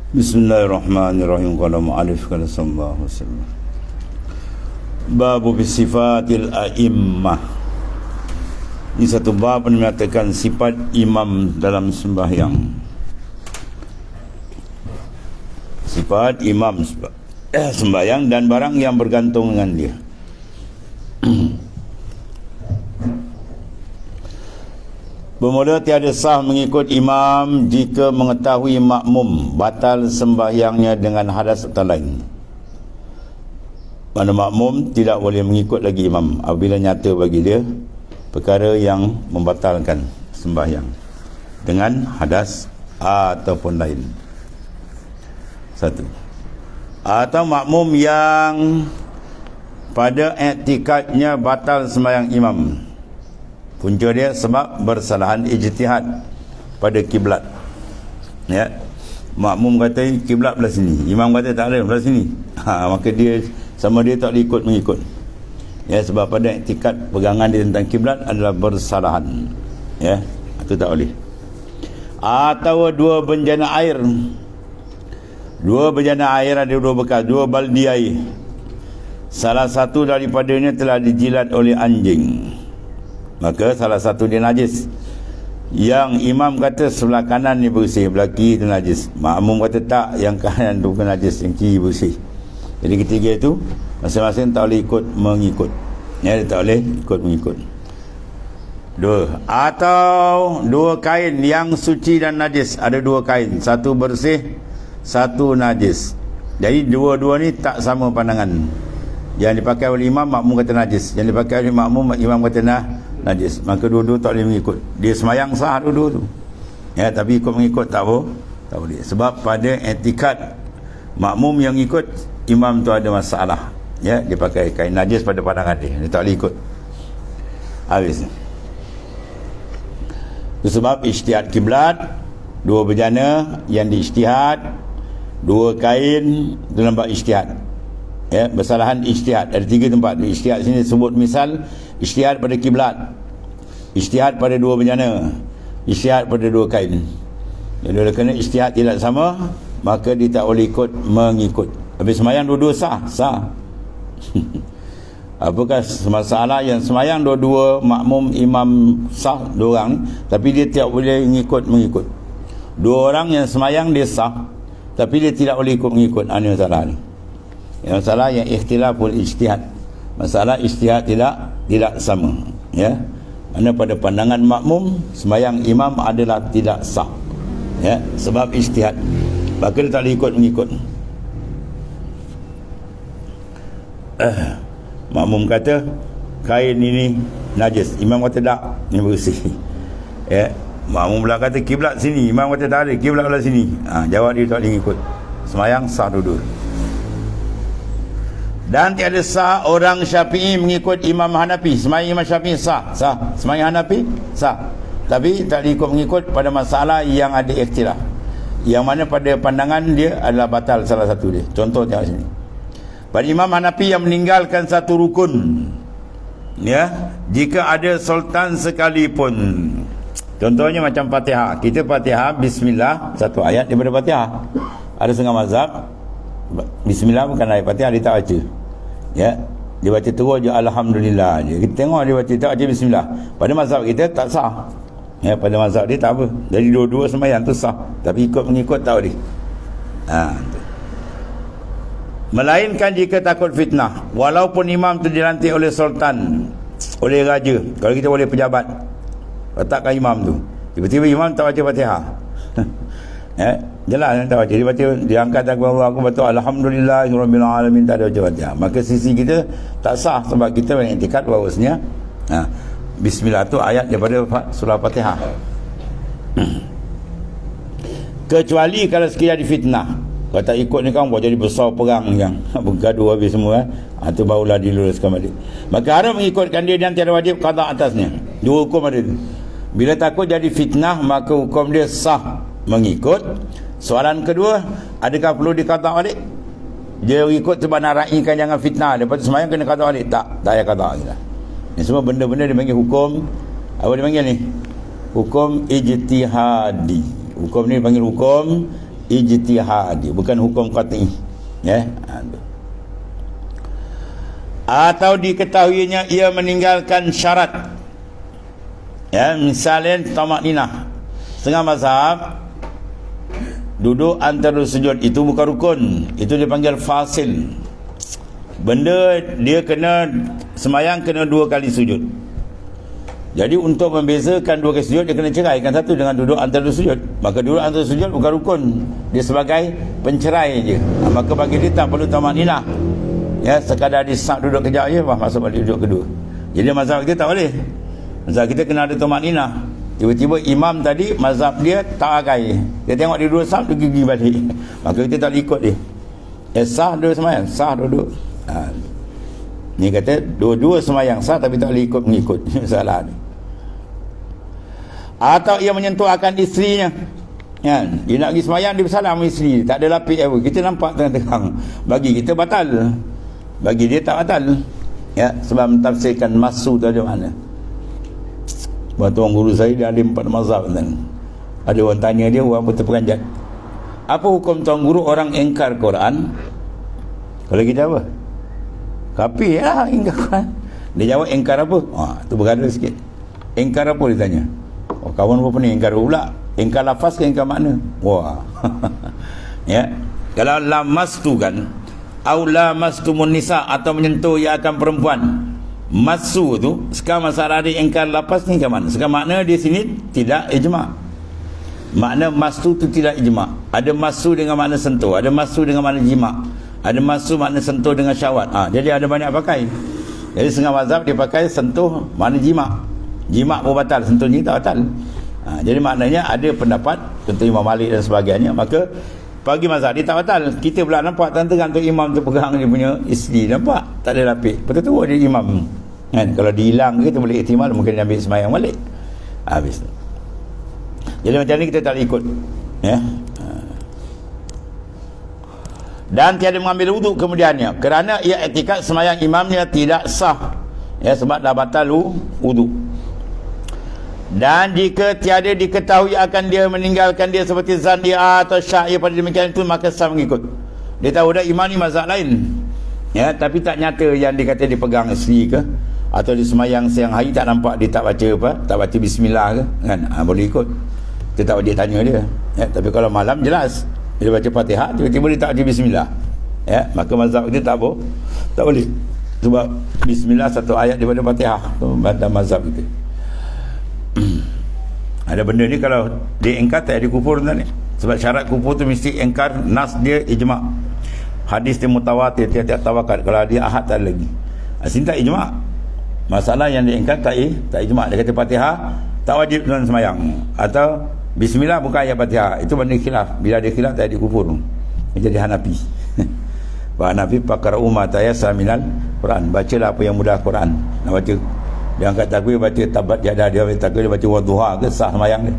Bismillahirrahmanirrahim. Qala mu'alif qala sallallahu alaihi wasallam. Babu sifatil a'immah. Ini satu bab yang menyatakan sifat imam dalam sembahyang. Sifat imam sembahyang dan barang yang bergantung dengan dia. Bermula tiada sah mengikut imam jika mengetahui makmum batal sembahyangnya dengan hadas atau lain. Mana makmum tidak boleh mengikut lagi imam apabila nyata bagi dia perkara yang membatalkan sembahyang dengan hadas ataupun lain. Satu. Atau makmum yang pada i'tikadnya batal sembahyang imam. Punca dia sebab bersalahan ijtihad pada kiblat. Ya. Makmum kata kiblat belah sini, imam kata tak ada belah sini. Maka dia sama dia tak ikut mengikut. Ya, sebab pada i'tikad pegangan dia tentang kiblat adalah bersalahan. Ya, itu tak boleh. Atau dua benjana air. Dua benjana air ada dua bekas, dua baldi air. Salah satu daripadanya telah dijilat oleh anjing. Maka salah satu dia najis. Yang imam kata sebelah kanan ni bersih, sebelah kiri tu najis. Makmum kata tak, yang kanan tu bukan najis, yang kiri bersih. Jadi ketiga itu masing-masing tak boleh ikut mengikut. Ya, dia tak boleh ikut mengikut. Dua. Atau dua kain yang suci dan najis. Ada dua kain, satu bersih, satu najis. Jadi dua-dua ni tak sama pandangan. Yang dipakai oleh imam, makmum kata najis. Yang dipakai oleh makmum, imam kata najis. Maka dua-dua tak boleh mengikut. Dia semayang sah dua-dua tu. Ya, tapi ikut mengikut tak boleh. Sebab pada i'tikad makmum yang ikut imam tu ada masalah. Ya, dia pakai kain najis pada pandangan dia. Dia tak boleh ikut. Habis. Itu sebab ijtihad kiblat, dua bejana yang diijtihad, dua kain dalam bab ijtihad. Ya, bersalahan ijtihad. Ada tiga tempat ijtihad sini sebut, misal ijtihad pada kiblat, ijtihad pada dua bencana, ijtihad pada dua kain. Jadi kerana ijtihad tidak sama, maka dia tak boleh ikut mengikut. Habis semayang dua-dua sah. Apakah masalah yang semayang dua-dua makmum imam sah dua orang, tapi dia tidak boleh mengikut. Dua orang yang semayang dia sah, tapi dia tidak boleh ikut mengikut. Ini masalah ni. Yang masalah yang ikhtilaful ijtihad. Masalah ijtihad tidak sama. Ya. Mana pada pandangan makmum sembahyang imam adalah tidak sah. Ya, sebab ijtihad. Maka dia tak boleh ikut mengikut. Makmum kata kain ini najis, imam kata tak, ini bersih. Ya. Makmum pula kata kiblat sini, imam kata tak ada, kiblat belah sini. Jawab dia tak boleh ikut. Sembahyang sah duduk. Dan tiada sah orang Syafi'i mengikut Imam Hanafi. Sembahyang Imam Syafi'i sah. Sembahyang Hanafi sah. Tapi tak diikut mengikut pada masalah yang ada ikhtilaf. Yang mana pada pandangan dia adalah batal salah satu dia. Contoh tengok sini. Pada Imam Hanafi yang meninggalkan satu rukun, ya, jika ada sultan sekalipun. Contohnya macam Fatihah. Kita Fatihah bismillah, satu ayat daripada Fatihah. Ada setengah mazhab bismillah bukan ayat Fatihah, dia tak baca. Ya, dia baca terus je alhamdulillah je. Kita tengok dia baca tak baca bismillah. Pada mazhab kita tak sah. Ya, pada mazhab dia tak apa. Jadi dua-dua sembahyang tu sah, tapi ikut mengikut tak boleh. Melainkan jika takut fitnah, walaupun imam tu dilantik oleh sultan, oleh raja. Kalau kita boleh pejabat, letakkan imam tu, tiba-tiba imam tak baca Fatihah. Ya, jelas tak baca. Dia baca, dia angkat takbir Allah, aku baca alhamdulillahirabbil alamin, tak ada baca Fatihah. Maka sisi kita tak sah, sebab kita beriktikad bahawasanya bismillah tu ayat daripada surah Fatihah. Kecuali kalau sekiranya difitnah. Kalau tak ikut ni kan buat jadi besar perang yang bergaduh habis semua. Itu barulah diluruskan balik. Maka haram mengikutkan dia dan tiada wajib qada atasnya. Dua hukum ada tu. Bila takut jadi fitnah, maka hukum dia sah mengikut. Soalan kedua, adakah perlu dikata balik? Dia ikut sebab nak raihkan jangan fitnah. Lepas tu semayang kena kata balik. Tak payah kata balik. Ini semua benda-benda dia panggil hukum. Apa dia panggil ni? Hukum ijtihadi. Hukum ni panggil hukum ijtihadi, bukan hukum qat'i. Ya. Atau diketahuinya ia meninggalkan syarat. Ya, misalnya tamakninah. Setengah mazhab duduk antara sujud itu bukan rukun, itu dipanggil fasil. Benda dia kena semayang kena 2 kali sujud. Jadi untuk membezakan 2 kali sujud, dia kena ceraikan satu dengan duduk antara sujud. Maka duduk antara sujud bukan rukun, dia sebagai pencerai je. Maka bagi dia tak perlu tamakninah. Ya, sekadar disak duduk kejap je, masuk balik duduk kedua. Jadi mazhab kita tak boleh. Mazhab kita kena ada tamakninah. Tiba-tiba imam tadi mazhab dia tak agai. Dia tengok dia 2 saf, dia gigi balik. Maka kita tak ikut dia. Sah dua semayang, sah duduk. Ni kata dua-dua semayang sah tapi tak boleh ikut mengikut. Salah ni. Atau ia menyentuh akan isterinya. Ya, dia nak pergi semayang, dia bersalam sama isteri, tak ada lapik apa. Kita nampak tengah-tengah. Bagi kita batal. Bagi dia tak batal. Ya, sebab mentafsirkan masu tu ada mana. Tuan guru saya dia ada 4 mazhab kan. Ada orang tanya dia, orang pun terperanjat. Apa hukum tuan guru orang engkar Quran? Kalau kita apa? Kafir lah engkar Quran. Dia jawab engkar apa? Tu berada sikit. Engkar apa dia tanya? Oh, kawan apa ni engkar pula? Engkar lafaz ke engkar makna? Wah. Ya. Kalau lamas tu kan, au lamastumun nisa, atau menyentuh ia akan perempuan. Masu tu sekarang masalah ada engkar lafaz ni ke mana? Sekarang makna di sini tidak ijma'. Makna masu tu tidak ijma'. Ada masu dengan makna sentuh, ada masu dengan makna jima', ada masu makna sentuh dengan syahwat. Jadi ada banyak pakai. Jadi setengah mazhab dia pakai sentuh makna jima'. Jima' pun batal, sentuh ni tak batal. Jadi maknanya ada pendapat, contoh Imam Malik dan sebagainya, maka bagi mazhab dia tak batal. Kita pula nampak tentang imam tu pegang dia punya isteri, nampak tak ada lapik, betul-betul dia imam kan. Kalau dihilang kita boleh ihtimal, mungkin dia ambil semayang balik, habis. Jadi macam ni kita tak ikut, ya. Dan tiada mengambil wuduk kemudiannya, kerana ia etikad semayang imamnya tidak sah, ya, sebab dah batal wuduk. Dan jika tiada diketahui akan dia meninggalkan dia seperti zan dia atau syak ia pada demikian itu, maka sah mengikut. Dia tahu dah imam ni mazhab lain, ya, tapi tak nyata yang dikata dipegang isteri ke, atau di semayang siang hari tak nampak dia tak baca apa, tak baca bismillah ke, kan, boleh ikut. Kita tak boleh tanya dia, ya. Tapi kalau malam jelas dia baca Fatihah, tiba-tiba dia tak baca bismillah, ya, maka mazhab kita tak boleh. Sebab bismillah satu ayat daripada Fatihah, tu dalam mazhab kita. Ada benda ni kalau dia engkar tak ada kufur tuan ni. Sebab syarat kufur tu mesti engkar nas dia ijma'. Hadis dia mutawatir, tiap-tiap tawakat. Kalau dia ahad tak ada lagi. Sini tak ijma'. Masalah yang dia engkar tak ijma'. Dia kata Fatihah tak wajib dalam semayang, atau bismillah bukan ayat Fatihah. Itu benda khilaf. Bila dia khilaf tak ada kufur. Dia jadi Hanafi. Pak Hanafi pakar umat ayat minal Quran. Bacalah apa yang mudah Quran. Nak baca, dia angkat takbir baca tabat jadah, dia angkat takbir dia baca wadduha ke, sah semayang dia,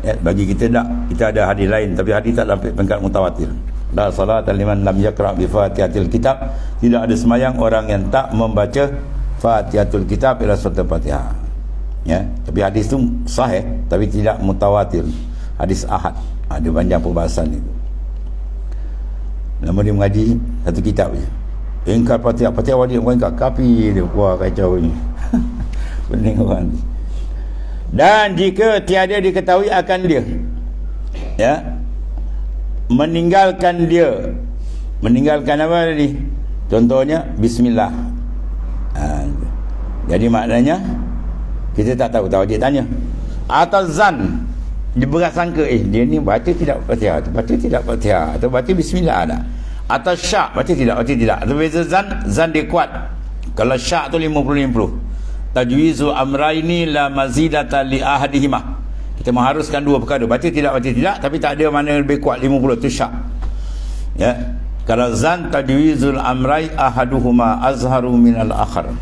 ya. Bagi kita tak, kita ada hadis lain, tapi hadis tak dalam peringkat mutawatir. La salata liman lam yaqra bi Fatihatil Kitab, tidak ada semayang orang yang tak membaca Fatihatul Kitab ila surat Fatihah, ya. Tapi hadis tu sahih tapi tidak mutawatir, hadis ahad. Ada banyak perbahasan itu. Lama dia mengaji satu kitab je, engkar Fatihah wajib, bukan engkar kapi dia. Wah, kacau ni. Pening orang. Dan jika tiada diketahui akan dia, ya, meninggalkan apa tadi? Contohnya bismillah. Jadi maknanya kita tak tahu, dia tanya. Atau zan, dia berat sangka, dia ni baca tidak Fatihah, baca tidak Fatihah, atau baca bismillah ada. Atau syak, baca tidak. Atau beza zan dia kuat. Kalau syak tu 50-50. Tajwizu amraini la mazidata li ahadihima. Kita mengharuskan dua perkara, baca tidak, tapi tak ada mana lebih kuat, 50 tu syak, ya. Kalau zan, tajwizul amrai ahaduhuma azharu minal akhar,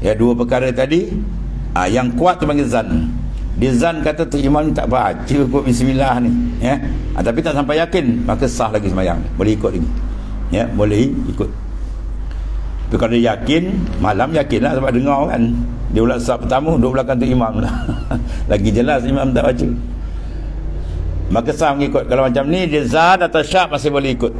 ya, dua perkara tadi, yang kuat tu panggil zan. Dia zan kata tu imam ni tak baca kot bismillah ni, ya, tapi tak sampai yakin, maka sah lagi semayang, boleh ikut lagi, ya, boleh ikut. Tapi kalau dia yakin, malam yakinlah, sebab dengar kan, dia ulat sah pertama duduk belakang tu imam lah. Lagi jelas imam tak baca. maka sah mengikut. Kalau macam ni dia zat atau syak masih boleh ikut.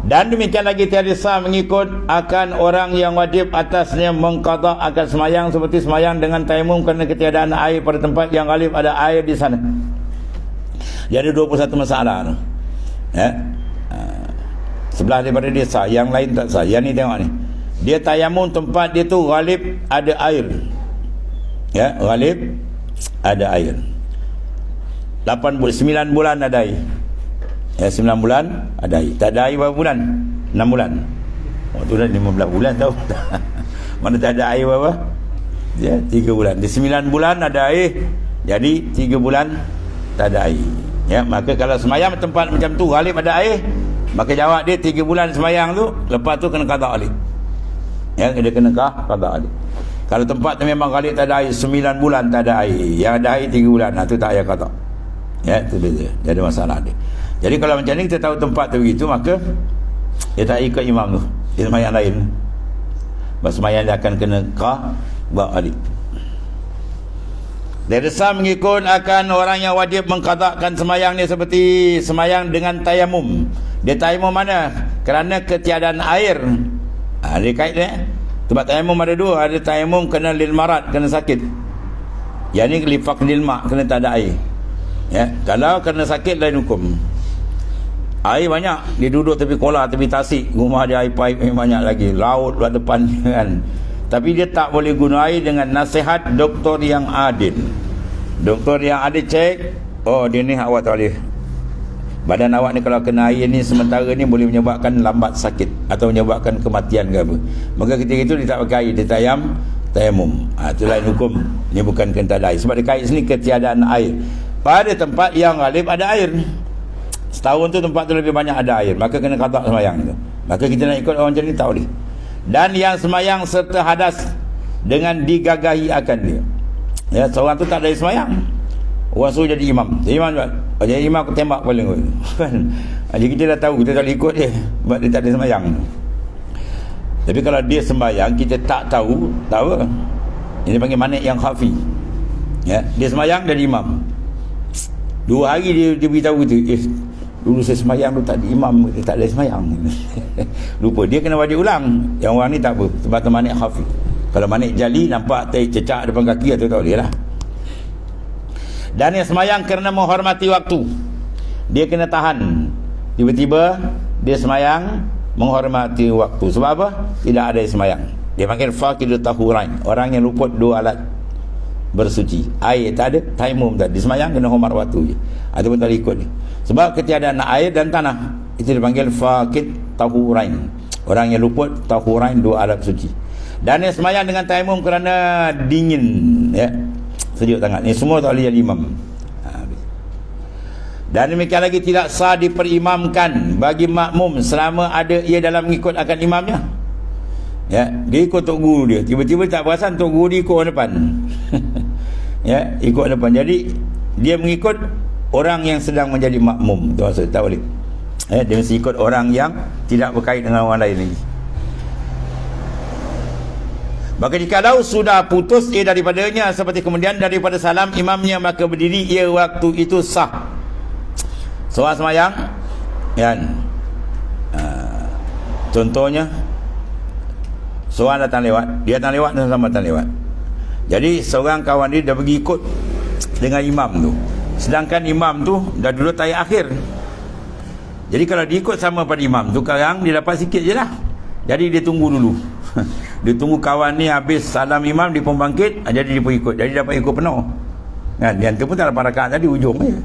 Dan demikian lagi tiada sah mengikut akan orang yang wajib atasnya mengqada akan semayang seperti semayang dengan tayammum kerana ketiadaan air pada tempat yang ghalib ada air di sana. Jadi 21 masalah tu. Ya. Sebelah daripada dia sah, yang lain tak sah. Yang ni tengok ni. Dia tayammum tempat dia tu ghalib ada air. Ya, ghalib ada air. 9 bulan ada air. Ya, 9 bulan ada air. Tak ada air berapa bulan? 6 bulan. Oh, tu dah 15 bulan tau. Mana tak ada air berapa? Ya, 3 bulan. Di 9 bulan ada air. Jadi 3 bulan tak ada air. Ya, maka kalau semayang tempat macam tu ghalib ada air, maka jawab dia 3 bulan semayang tu, lepas tu kena qada balik. Ya, dia kena qada balik. Kalau tempat tu memang ghalib tak ada air, 9 bulan tak ada air, yang ada air 3 bulan, tu tak payah qada. Ya, tu dia. Dia ada masalah dia. Jadi kalau macam ni kita tahu tempat tu begitu, maka dia tak ikut imam tu, dia semayang lain. Sebab semayang dia akan kena qada balik. Dia sah mengikut akan orang yang wajib mengqadakan semayang ni seperti semayang dengan tayamum. Dia tayamum mana? Kerana ketiadaan air. Dia kait dia. Tempat tayamum ada dua. Ada tayamum kena lil marad, kena sakit. Yang ni li faqdil ma', kena tak ada air. Ya, kalau kena sakit lain hukum. Air banyak, dia duduk tepi kolam, tepi tasik, rumah dia air paip banyak lagi, laut luar depan kan. Tapi dia tak boleh guna air dengan nasihat doktor yang adil. Doktor yang adil cek, oh dia ni awak tak boleh. Badan awak ni kalau kena air ni sementara ni boleh menyebabkan lambat sakit atau menyebabkan kematian ke apa. Maka ketika itu dia tak pakai air, dia tayamum. Itu lain hukum. Ini bukan kena tak ada air. Sebab dia kait sini ketiadaan air. Pada tempat yang ghalib ada air. Setahun tu tempat tu lebih banyak ada air, maka kena qada semayang tu. Maka kita nak ikut orang macam ni tak boleh. Dan yang semayang serta hadas dengan digagahi akan dia. Ya, seorang tu tak ada semayang, orang suruh jadi imam. Jadi imam buat, jadi imam aku tembak kepala kau. Kan? Jadi kita dah tahu, kita tak boleh ikut dia sebab dia tak ada semayang. Tapi kalau dia sembahyang kita tak tahu, tahu apa? Ini panggil manik yang khafi. Ya, dia semayang jadi imam. 2 hari dia beritahu gitu. Dulu saya semayang tu tak ada imam, dia tak ada semayang. Lupa, dia kena wajib ulang. Yang orang ni tak apa, sebab tu manik khafi. Kalau manik jali nampak tai cecak depan kaki, atau tak boleh lah. Dan yang semayang kerana menghormati waktu, dia kena tahan. Tiba-tiba dia semayang menghormati waktu. Sebab apa? Tidak ada semayang. Dia panggil faqidut tahurain, orang yang luput 2 alat bersuci. Air tak ada, tayammum tak ada. Dia semayang kena hormat waktu je. Ataupun tak ikut dia. Sebab ketiadaan air dan tanah, itu dipanggil faqid tahurain, orang yang luput tahurain 2 alat suci. Dan yang semayang dengan tayammum kerana dingin, ya, sejuk sangat. Ini semua tak boleh jadi imam. Dan demikian lagi tidak sah diperimamkan bagi makmum selama ada ia dalam mengikut akan imamnya. Ya, dia ikut tok guru dia, tiba-tiba tak perasan tok guru dia ikut orang depan. Ya, ikut depan. Jadi dia mengikut orang yang sedang menjadi makmum. Tu maksud, tak boleh. Ya, dia mesti ikut orang yang tidak berkait dengan orang lain lagi. Maka jikalau sudah putus ia daripadanya seperti kemudian daripada salam imamnya, maka berdiri ia waktu itu sah. Seorang semayang kan, contohnya seorang datang lewat, dia datang lewat dan sama datang lewat. Jadi seorang kawan dia dah pergi ikut dengan imam tu, sedangkan imam tu dah duduk tahiyat akhir. Jadi kalau dia ikut sama pada imam tu, sekarang dia dapat sikit je lah. Jadi dia tunggu dulu. Dia tunggu kawan ni habis salam imam, dia pun bangkit, jadi dia pun ikut. Jadi dapat ikut penuh kan, dia tu pun tak dapat rakaat tadi, ujung je.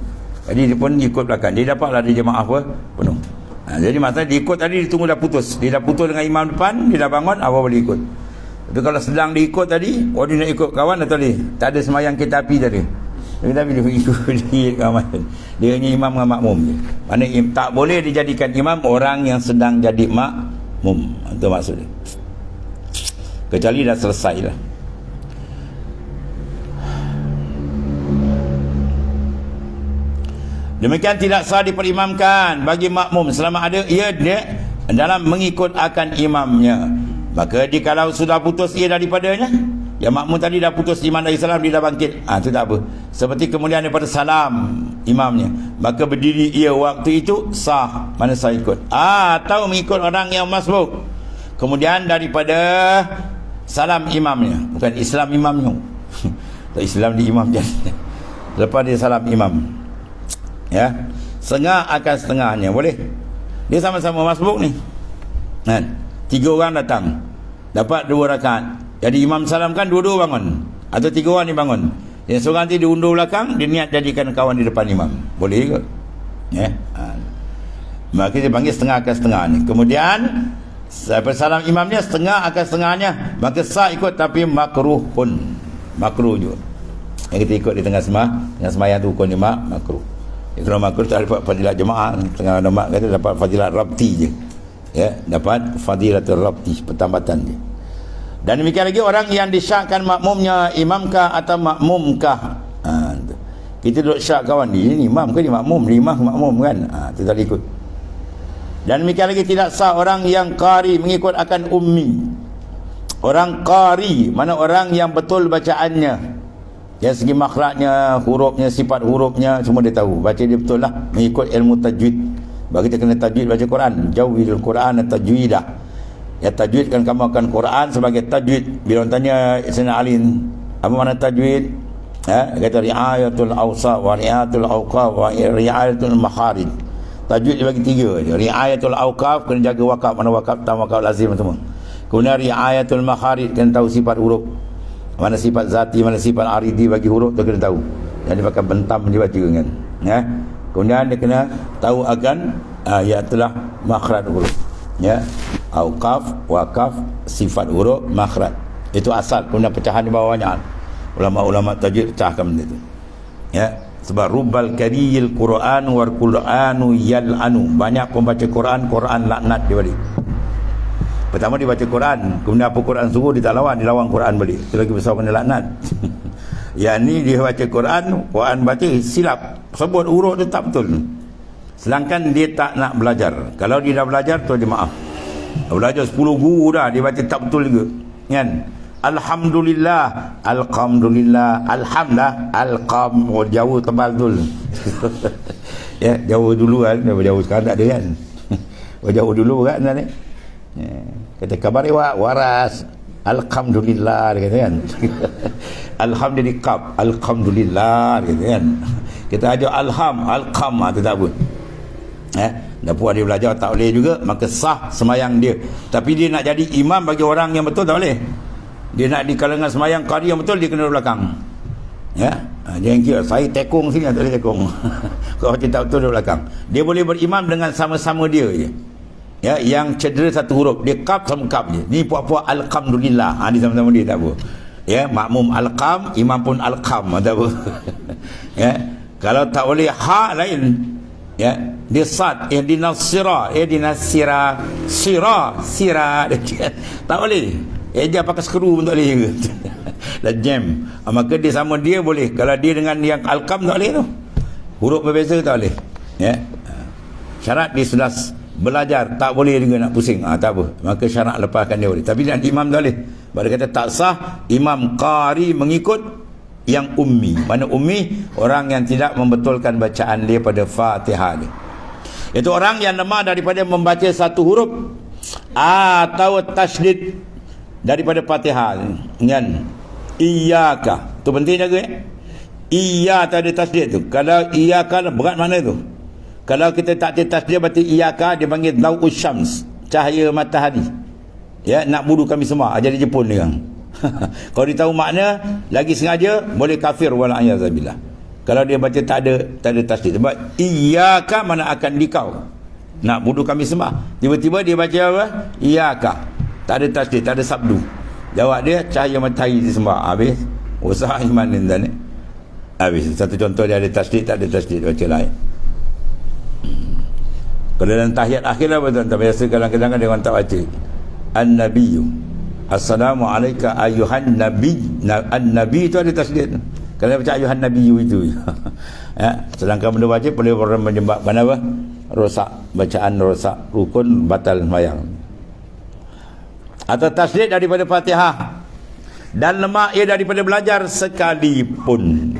Jadi dia pun ikut belakang, dia dapatlah dia jemaah apa penuh. Jadi masalah dia ikut tadi, dia tunggu dah putus. Dia dah putus dengan imam depan, dia dah bangun, awal boleh ikut. Tapi kalau sedang dia ikut tadi, dia nak ikut kawan atau dia tak ada semayang kereta api tadi, tapi dia ikut dia kawan. Dia hanya imam dengan makmum je. Mana tak boleh dijadikan imam orang yang sedang jadi makmum. Itu maksud dia. Kecuali dah selesai lah. Demikian tidak sah diperimamkan bagi makmum selama ada ia dalam mengikut akan imamnya. Maka jikalau sudah putus ia daripadanya, yang makmum tadi dah putus iman dari salam, dia dah bangkit, itu tak apa. Seperti kemudian daripada salam imamnya, maka berdiri ia waktu itu sah, mana sah ikut. Atau mengikut orang yang masbuk, kemudian daripada salam imamnya, bukan Islam imamnya. Tak Islam di imam je. Lepas dia salam imam, ya, setengah akan setengahnya boleh. Dia sama-sama masbuk ni kan, 3 orang datang dapat 2 rakaat, jadi imam salam kan dua-dua bangun, atau 3 orang ni bangun, yang seorang nanti diundur belakang, dia niat jadikan kawan di depan imam, boleh ke? Ya, maka dia panggil setengah akan setengah ni. Kemudian salam imamnya setengah akan setengahnya, maka sah ikut, tapi makruh pun, makruh juga yang kita ikut di tengah sembahyang tu, hukum jemaah makruh. Kalau makruh tak dapat fadilat jemaah, tengah nama kata dapat fadilat rabti je, ya, dapat fadilatul rabti, pertambatan je. Dan demikian lagi orang yang disyakkan makmumnya imamkah atau makmumkah. Kita duduk syak kawan dia ni imam ke dia makmum, makmum kan, tu tak ikut. Dan demikian lagi tidak sah orang yang qari mengikut akan ummi. Orang qari mana orang yang betul bacaannya, yang segi makhrajnya, hurufnya, sifat hurufnya semua dia tahu, baca dia betul lah, mengikut ilmu tajwid. Bagi kita kena tajwid baca Quran, jawidul Quran tajwidah. Ya, tajwidkan kamu akan Quran sebagai tajwid. Bila orang tanya Sayyidina Ali, apa makna tajwid? Kata riayatul awsaf wa riayatul awqaf wa riayatul makharij. Tajwid dibagi 3 je. Riayatul awqaf, kena jaga wakaf, mana wakaf tam, wakaf lazim semua. Kemudian riayatul makharij, kena tahu sifat huruf, mana sifat zati, mana sifat aridi bagi huruf tu kena tahu. Yang dia pakai bentam dia baca kan. Ya. Kemudian dia kena tahu akan iaitu makhraj huruf. Ya. Awqaf, wakaf, sifat huruf, makhraj. Itu asal. Kemudian pecahan di bawahnya. Ulama-ulama tajwid pecahkan benda itu. Ya. Sebab rubbal kariyil Quran war Quranu yal'anu. Banyak pembaca Quran, Quran laknat dia balik. Pertama dia baca Quran, kemudian apa Quran suruh dia tak lawan, dia lawan Quran balik. Itu lagi besar kena laknat. Yang ni dia baca Quran baca silap, sebut huruf dia tak betul. Sedangkan dia tak nak belajar. Kalau dia dah belajar tu dia maaf. Belajar 10 guru dah dia baca tak betul juga. Kan? Alhamdulillah, alhamdulillah, alhamdulillah, alqam, jauh tebal betul. Ya, jauh dulu kan, jauh sekarang tak ada kan. Jauh dulu kan ni. Ya. Kata kabar waras, alhamdulillah dia kata kan. Alhamdulillah, alhamdulillah dia kata kan. Kita ajak alqam tu tak apa. Dah puas dia belajar tak boleh juga, maka sah semayang dia. Tapi dia nak jadi imam bagi orang yang betul tak boleh. Dia nak di kalangan semayang qari yang betul, dia kena belakang. Ya. Jangan kira saya tekong sini, tak boleh tekong. Kalau dia tak betul dia belakang. Dia boleh berimam dengan sama-sama dia je. Ya, yang cedera satu huruf, dia kaf sama kaf je. Ni puak-puak alhamdulillah, di sama-sama dia tak apa. Ya, makmum alqam, imam pun alqam, tak apa. Ya, kalau tak boleh ha lain. Ya, dia sad, dinasira, dinasira, sira, tak boleh. Dia pakai skru pun tak boleh ke. Dah jam. Maka dia sama dia boleh. Kalau dia dengan yang alqam tak boleh tu. Huruf berbeza tak boleh. Ya. Syarat dia sudah belajar, tak boleh juga nak pusing, tak apa, maka syarat lepaskan dia boleh. Tapi dan imam tak boleh. Dia kata tak sah imam qari mengikut yang ummi. Mana ummi? Orang yang tidak membetulkan bacaan dia pada Fatihah dia. Itu orang yang lemah daripada membaca satu huruf atau tasydid daripada Fatihah kan. Iyyaka, tu penting jaga iya tak ada tasydid tu. Kalau iyyaka berat mana tu? Kalau kita tak ada tasydid berarti iyyaka dia panggil dau'us syams, cahaya matahari. Ya, nak bunuh kami semua. Jadi Jepun dia. Kalau dia tahu makna lagi sengaja boleh kafir wala ayazabillah. Kalau dia baca tak ada tasydid. Sebab iyyaka mana akan dikau. Nak bunuh kami semua. Tiba-tiba dia baca apa? Iyyaka. Tak ada tasydid, tak ada sabdu. Jawab dia cahaya matahari disembah. Habis usaha iman ni dan habis. Satu contoh dia ada tasydid, tak ada tasydid, baca lain. Kalau dalam tahiyat akhir lah tuan-tuan, biasa kadang-kadang dia orang tak baca an-nabiyyu assalamualaikum ayuhan nabi. An-nabi itu ada tasydid. Kalau dia baca ayuhan nabiyyu itu. Ya, sedangkan benda baca boleh menyebabkan apa? Rosak, bacaan rosak, rukun batal sembahyang. Atau tasydid daripada Fatihah dan lemah ia daripada belajar sekalipun.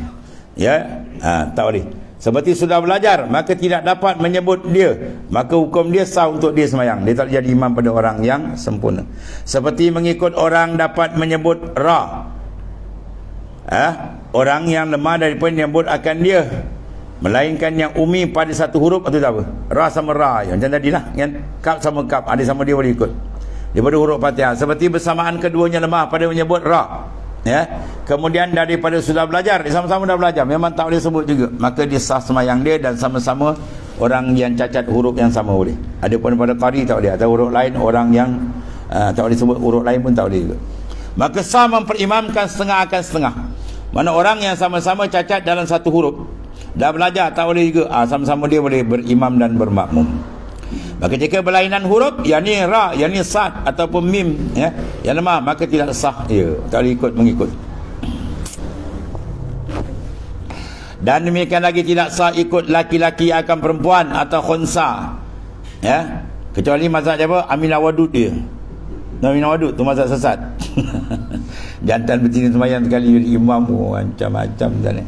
Ya, tak boleh. Seperti sudah belajar, maka tidak dapat menyebut dia, maka hukum dia sah untuk dia sembahyang. Dia tak jadi imam pada orang yang sempurna. Seperti mengikut orang dapat menyebut ra. Orang yang lemah daripada menyebut akan dia, melainkan yang umi pada satu huruf atau apa? Ra sama ra. Macam tadilah, yang kaf sama kaf, ada sama dia boleh ikut. Daripada huruf Fatihah. Seperti bersamaan keduanya lemah pada menyebut ra. Kemudian daripada sudah belajar, sama-sama dah belajar, memang tak boleh sebut juga, maka dia sah sembahyang dia, dan sama-sama orang yang cacat huruf yang sama boleh. Adapun pada qari tak boleh, atau huruf lain orang yang tak boleh sebut huruf lain pun tak boleh juga. Maka sah memperimamkan setengah akan setengah. Mana orang yang sama-sama cacat dalam satu huruf dah belajar tak boleh juga, sama-sama dia boleh berimam dan bermakmum. Maka jika berlainan huruf, yang ni ra, yang ni sad ataupun mim, yang lemah, maka tidak sah dia, tak boleh ikut mengikut. Dan demikian lagi tidak sah ikut laki-laki akan perempuan atau khunsa, kecuali mazhab apa? Aminah Wadud dia. Aminah Wadud tu mazhab sesat. Jantan betina sembahyang sekali jadi imam, macam-macam sana.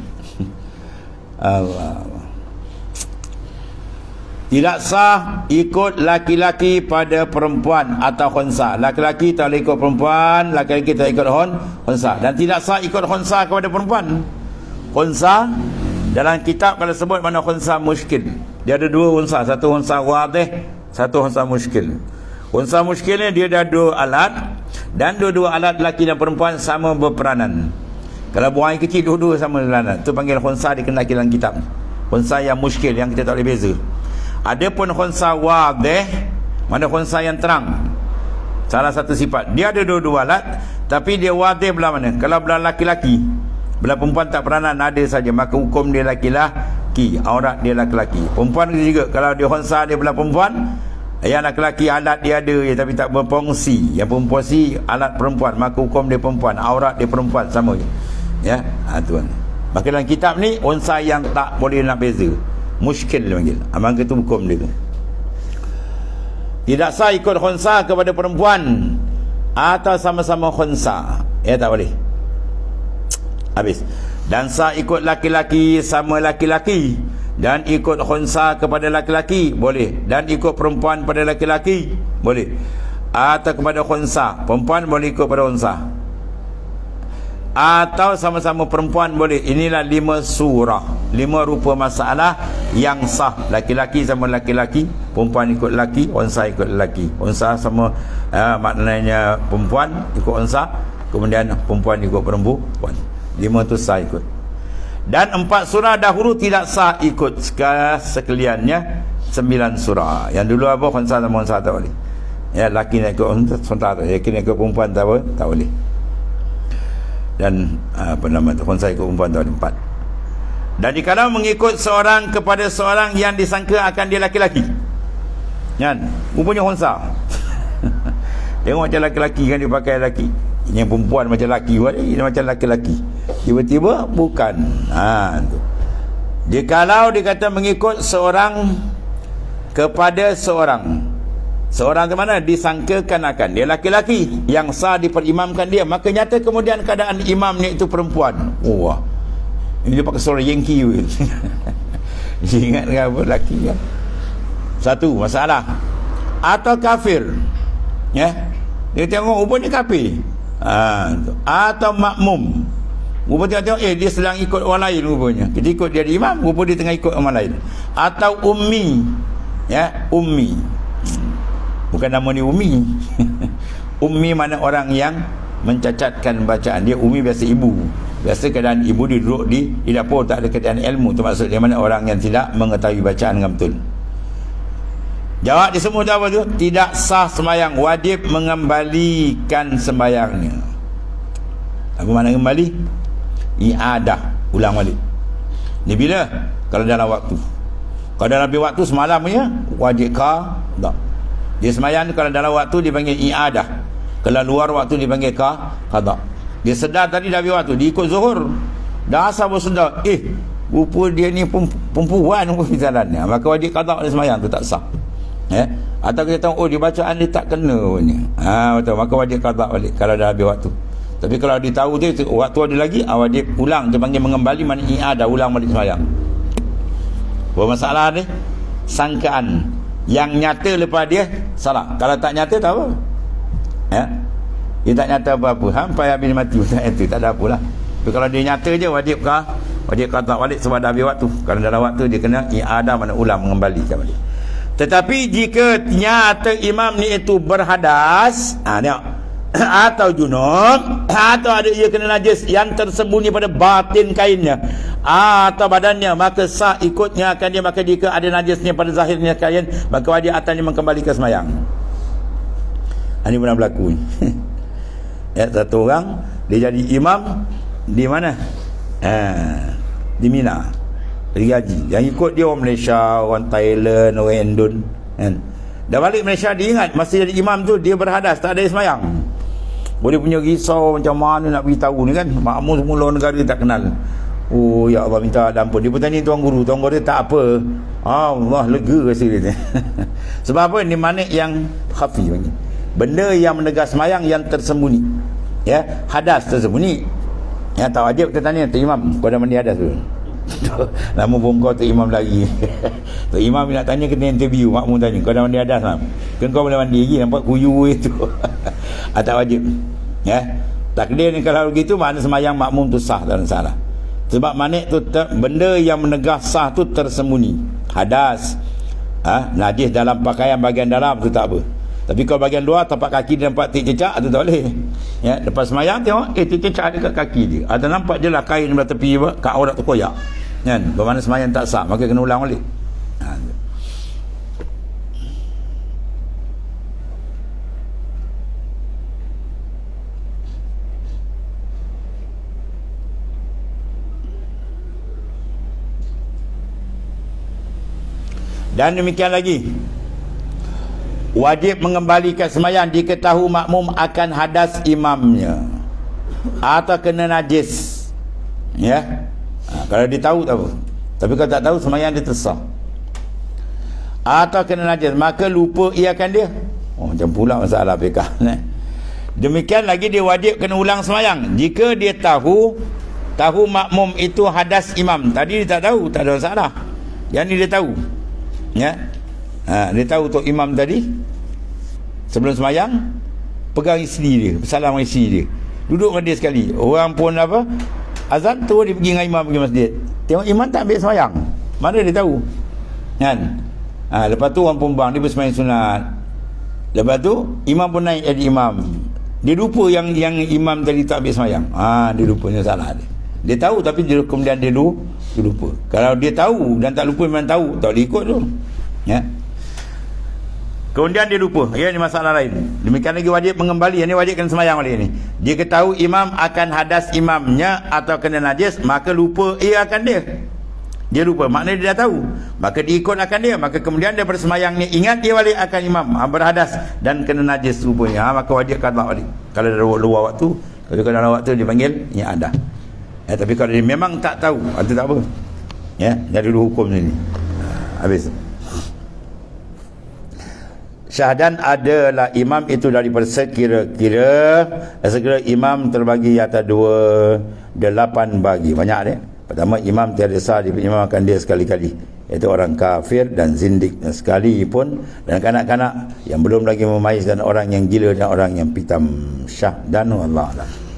Allah. Tidak sah ikut laki-laki pada perempuan atau khunsa. Laki-laki tak boleh ikut perempuan, laki-laki tak ikut khunsa. Dan tidak sah ikut khunsa kepada perempuan. Khunsa dalam kitab kalau sebut mana khunsa muskil. Dia ada dua khunsa, satu khunsa wadih, satu khunsa muskil. Khunsa muskil ni dia ada dua alat, dan dua-dua alat lelaki dan perempuan sama berperanan. Kalau buang air kecil dua-dua sama peranan, tu panggil khunsa, dikenal dalam kitab. Khunsa yang muskil, yang kita tak boleh beza. Adapun khunsa wadih, mana khunsa yang terang, salah satu sifat dia ada dua-dua alat, tapi dia wadih belah mana? Kalau belah laki-laki, belah perempuan tak peranan, ada saja, maka hukum dia laki-laki, aurat dia laki-laki. Perempuan juga, kalau dia khunsa dia belah perempuan, yang laki-laki alat dia ada je, tapi tak berfungsi. Yang berfungsi alat perempuan, maka hukum dia perempuan, aurat dia perempuan, sama je. Tuan. Maka dalam kitab ni khunsa yang tak boleh nak beza, muskil dia panggil. Maka itu hukum dia tu. Tidak sah ikut khunsa kepada perempuan atau sama-sama khunsa, tak boleh. Habis. Dan sah ikut laki-laki sama laki-laki, dan ikut khunsa kepada laki-laki boleh, dan ikut perempuan pada laki-laki boleh, atau kepada khunsa, perempuan boleh ikut pada khunsa, atau sama-sama perempuan boleh. Inilah 5 surah, 5 rupa masalah yang sah. Laki-laki sama laki-laki, perempuan ikut laki, unsa ikut laki. Unsa sama maknanya perempuan ikut unsa, kemudian perempuan ikut perempuan. 5 tu sah ikut. Dan 4 surah dahulu tidak sah ikut sekaliannya. 9 surah yang dulu apa, unsa sama unsa tak boleh. Laki nak ikut unsa tak boleh, laki nak ikut perempuan tak boleh. Dan apa nama tu, khunsa ikut perempuan tu ada 4. Dan dikala mengikut seorang kepada seorang yang disangka akan dia laki-laki, kan, rupanya khunsa. Tengok macam laki-laki kan, dia pakai laki, yang perempuan macam laki, dia macam laki-laki, tiba-tiba bukan. Tu. Jikalau dikata mengikut seorang kepada seorang, seorang ke mana disangkakan akan dia laki-laki yang sah diperimamkan dia, maka nyata kemudian keadaan imamnya itu perempuan. Wah, ini dia pakai suara Yankee. Ingat kan apa lelaki kan? Satu masalah. Atau kafir, dia tengok rupanya kafir. Atau makmum, rupanya tengok dia sedang ikut orang lain, rupanya kita ikut dia imam, rupanya dia tengah ikut orang lain. Atau ummi, ummi, bukan nama ni Umi. Ummi mana orang yang mencacatkan bacaan. Dia Umi biasa ibu. Biasa keadaan ibu dia duduk di dapur, tak ada keadaan ilmu. Itu maksud dia mana orang yang tidak mengetahui bacaan dengan betul. Jawab dia semua apa tu? Tidak sah sembahyang, wajib mengembalikan sembahyangnya. Apa makna kembali? I'adah, ulang balik. Ni bila? Kalau dalam waktu. Kalau dalam lebih waktu semalam punya, wajib kah? Tak. Dia sembahyang kalau dalam waktu dipanggil i'adah, kalau luar waktu dipanggil qada. Dia sedar tadi dah habis waktu, dia ikut zuhur, dah asar baru sedar, rupa dia ni perempuan misalnya, maka wajib qada dia sembahyang tu, tak sah. Atau kita tahu dia bacaan dia tak kena punya, betul, maka wajib qada balik kalau dah habis waktu. Tapi kalau dia tahu dia waktu ada lagi, wajib ulang, dia panggil mengembali, mana i'adah, ulang balik sembahyang. Bermasalah ni sangkaan yang nyata lepas dia salah. Kalau tak nyata tak apa. Ya. Dia tak nyata apa-apa. Sampai habis mati itu tak ada apalah. Tapi kalau dia nyata je wajib tak balik sebab dah habis waktu. Kalau dalam waktu dia kena i'adah, mana ulang mengembalikan balik. Tetapi jika nyata imam ni itu berhadas, tengok, atau junub, atau ada ia kena najis yang tersembunyi pada batin kainnya atau badannya, maka sah ikutnya akan dia. Maka jika ada najisnya pada zahirnya kain, maka wajib atasnya mengembalikan sembahyang. Ini pernah berlaku. Ya, satu orang dia jadi imam di mana? Di Mina, pergi haji. Yang ikut dia orang Malaysia, orang Thailand, orang Indon, kan? Dah balik Malaysia dia ingat masa jadi imam tu dia berhadas, tak ada sembahyang. Boleh punya risau macam mana nak beritahu ni kan. Makmum semua luar negara tak kenal. Oh ya Allah, minta ampun. Dia bertanya tuan guru dia tak apa. Allah lega rasa dia. Sebab apa? Ni manik yang khafi panggil. Benda yang menegas sembahyang yang tersembunyi. Ya, hadas tersembunyi. Ya, tak wajib kita tanya tu imam, kau dah mandi hadas tu? Lama pun kau tu imam lagi. Tu imam nak tanya kena interview, makmum tanya kau dah mandi hadas tak? Kan kau boleh mandi lagi, nampak kuyu itu. Tak wajib. Ya. Takdir ni kalau begitu makna sembahyang makmum tu sah, tak salah. Sebab manik tu benda yang menegas sah tu tersembunyi. Hadas, najis dalam pakaian bahagian dalam tu tak apa. Tapi kalau bahagian luar tapak kaki dia nampak tik cecak, tu tak boleh. Ya, lepas sembahyang tengok tik cecak dekat kaki dia. Ada nampak je lah kain belah tepi kat aurat tu koyak. Kan? Bermakna sembahyang tak sah, maka kena ulang balik. Dan demikian lagi, wajib mengembalikan sembahyang jika tahu makmum akan hadas imamnya atau kena najis. Ya. Kalau dia tahu tak apa. Tapi kalau tak tahu sembahyang dia tersah. Atau kena najis, maka lupa ia akan dia. Macam pula masalah fiqh. Demikian lagi dia wajib kena ulang sembahyang jika dia tahu makmum itu hadas imam. Tadi dia tak tahu, tak ada masalah. Yang ni dia tahu. Ya. Dia tahu tu imam tadi sebelum sembahyang pegang isteri dia, bersalam dengan isteri dia, duduk dengan dia sekali. Orang pun apa, azan tu dia pergi dengan imam pergi masjid. Tengok imam tak ambil sembahyang, mana dia tahu kan? Lepas tu orang pun bang dia bersembahyang sunat. Lepas tu imam pun naik jadi imam. Dia lupa yang imam tadi tak ambil sembahyang. Dia lupanya salah dia. Dia tahu tapi kemudian dia lupa. Kalau dia tahu dan tak lupa memang tahu, tak boleh ikut tu. Ya. Kemudian dia lupa. Ya, ini masalah lain. Demikian lagi wajib mengembali. Ini wajib kena sembahyang balik ni. Jika tahu imam akan hadas imamnya atau kena najis, maka lupa ia akan dia. Dia lupa, maknanya dia dah tahu. Maka diikut akan dia. Maka kemudian dia bersembahyang ni ingat dia balik akan imam berhadas dan kena najis rupanya. Maka wajib qada balik. Kalau dah luar waktu, kalau dalam waktu dia panggil ya ada. Ya, tapi kalau dia memang tak tahu, itu tak apa. Ya, jadi dulu hukum sini. Habis. Syahadan adalah imam itu daripada sekira-kira imam terbagi atas 8 bagi. Banyak dia. Pertama, imam tiada sah diimamkan dia sekali-kali, iaitu orang kafir dan zindik, dan sekalipun dan kanak-kanak yang belum lagi memayizkan orang yang gila dan orang yang pitam. Syahdan wallahu a'lam.